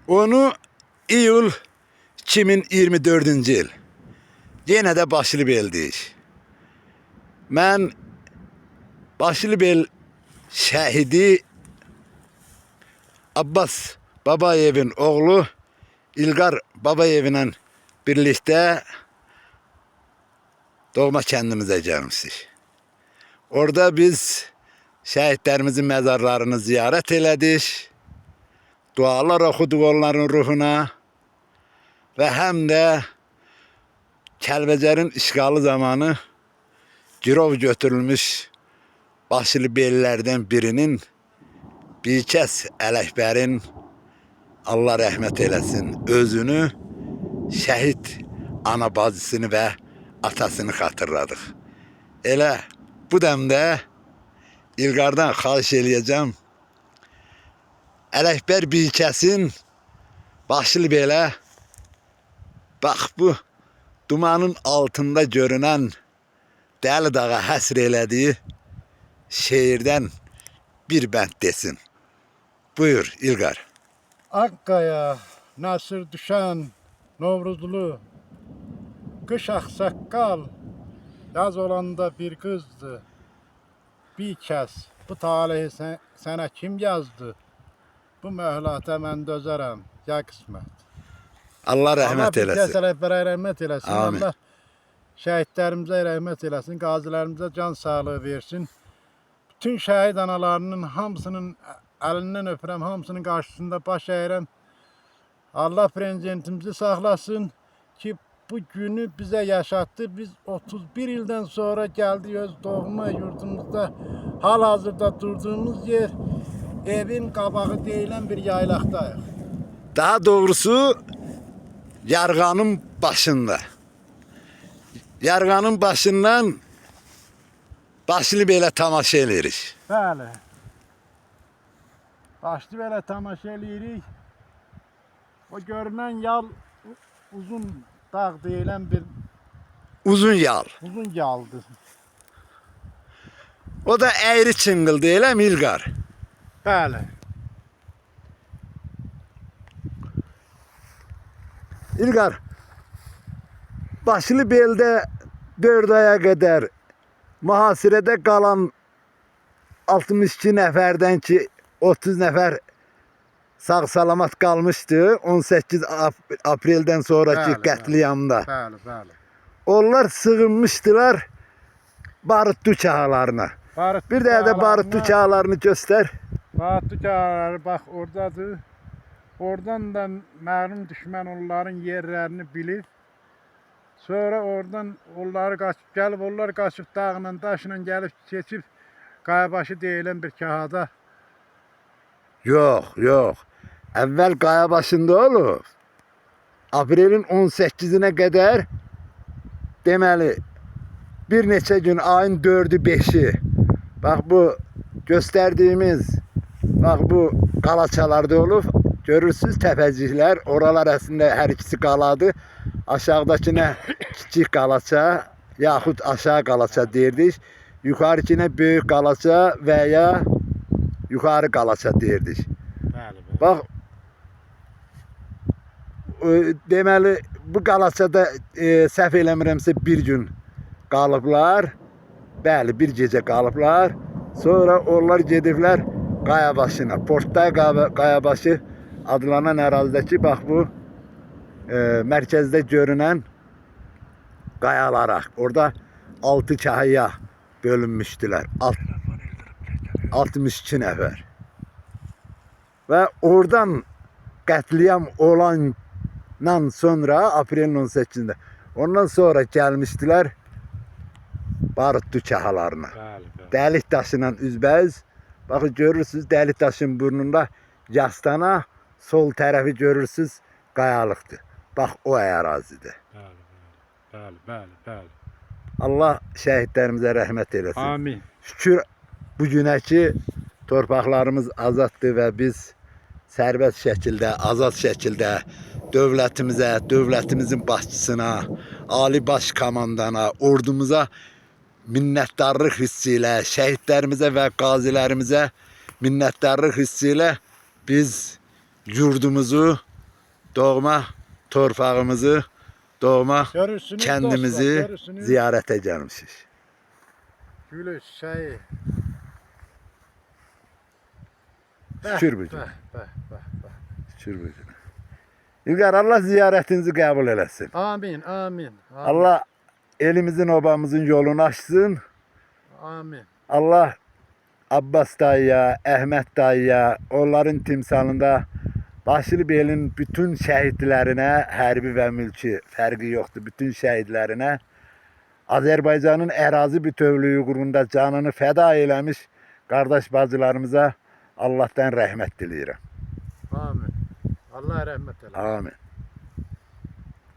Onu iyul 2024-cü il. Yenə də Başlıbel'deyiz. Mən Başlıbel şəhidi Abbas Babayev'in oğlu İlqar Babayev'lə birlikdə doğma kəndimizə gəlmişik. Orada biz şəhidlərimizin məzarlarını ziyarət elədik. Dualar oxuduq onların ruhuna və həm də Kəlbəcərin işğalı zamanı girov götürülmüş Başlıbellilərdən birinin Bilkəs Ələkbərin Allah rəhmət eləsin özünü, şəhid ana bacısını və atasını xatırladıq. Elə bu dəmdə İlqardan xahiş eləyəcəm. Ələkbər Bilkəsin Başlıbelə bax bu dumanın altında görünən Dəli Dağa həsr elədiyi şeirdən bir bənd desin. Buyur İlqar. Akkaya nasır düşen Novruzlu, kış aksakkal, yaz olanda bir kızdı. Bir kez bu talihi sana kim yazdı? Bu möhlata mən dözərəm, ya qismət. Allah rəhmət Allah eləsin. Bilkəs rəhmət eləsin. Amin. Allah şəhidlərimizə rəhmət eləsin, qazilərimizə can sağlığı versin. Bütün şəhid analarının hamısının əlindən öpürəm, hamısının qarşısında baş əyirəm. Allah prezidentimizi saxlasın ki, bu günü bizə yaşatdı. Biz 31 ildən sonra gəldik öz doğma yurdumuzda, hal-hazırda durduğumuz yer evin qabağı deyilən bir yaylaqdayıq. Daha doğrusu yarğanın başında. Yarğanın başından Başlıbelə tamaşa eləyirik. Bəli. Başlı belə tamaşa eləyirik. O görünən yal uzun dağ deyilən bir Uzun yal. uzun yaldır. O da əyri çıngıl deyiləm İlqar. Bəli. İlqar, Başlıbeldə 4 aya qədər mühasirədə qalan 62 nəfərdən ki 30 nəfər sağ-salamat qalmışdı 18 apreldən sonraki Bəli, qətliamda. Bəli, bəli. Onlar sığınmışdılar barutlu çahalarına. Bir də barutlu çahalarını göstər. Barutlu çahaları bax oradadır. Oradan da məlum düşmən onların yerlərini bilir. Sonra oradan onları qaçıb gəlib, onlar qaçıb dağla, daşla gəlib keçib Qayabaşı deyilən bir kahada. Yox, yox. Əvvəl Qayabaşında olub. Aprelin 18-nə qədər deməli bir neçə gün ayın 4-ü 5-i bax bu göstərdiyimiz bax bu qalaçalarda olub. Görürsünüz təpəciklər, oralar əslində hər ikisi qaladı. Aşağıdakına kiçik qalaça yaxud aşağı qalaça deyirdik. Yuxarıkına böyük qalaça və ya yuxarı qalaça deyirdik. Bəli, bəli. Bax, deməli bu qalaçada səhv eləmirəmsə bir gün qalıblar. Bəli, bir gecə qalıblar. Sonra onlar gediblər Qayabaşına. Portda Qayabaşı adlanan ərazidəki bax bu mərkəzdə görünən qayalara. Orada 6 kahaya bölünmüşdülər. 62 nəfər. Və oradan qətliam olandan sonra aprelin 18-də ondan sonra gəlmişdilər barutlu kahalarına. Bəli, bəli. Dəlik daşıyla üzbəüz. Baxın görürsünüz dəlik daşın burnunda yastana, sol tərəfi görürsünüz qayalıqdır. Bax o ərazidir. Bəli, bəli, bəli, bəli. Allah şəhidlərimizə rəhmət eləsin. Amin. Şükür bu günə ki torpaqlarımız azaddır və biz sərbəst şəkildə, azad şəkildə dövlətimizə, dövlətimizin başçısına, Ali Baş Komandana, ordumuza minnətdarlıq hissi ilə, şəhidlərimizə və qazilərimizə minnətdarlıq hissi ilə biz yurdumuzu doğma torpağımızı, doğma Görürsünüz kendimizi dostlar, görürsünüz. ziyarete gelmişiz. Gülüş şeyi. Şükür bacım. Beh. Şükür bacım. İlgar Allah ziyaretinizi kabul etsin. Amin. Allah elimizin obamızın yolunu açsın. Amin. Allah Abbas dayıya, Ahmet dayıya, onların timsalında Başlı Belin bütün şehitlerine, hərbi ve mülki fərqi yoxdur, bütün şehitlerine Azərbaycanın ərazi bütövlüyü uğrunda canını fəda eləmiş qardaş bacılarımıza Allah'tan rəhmət diləyirəm. Amin. Allah rahmet eylesin. Amin.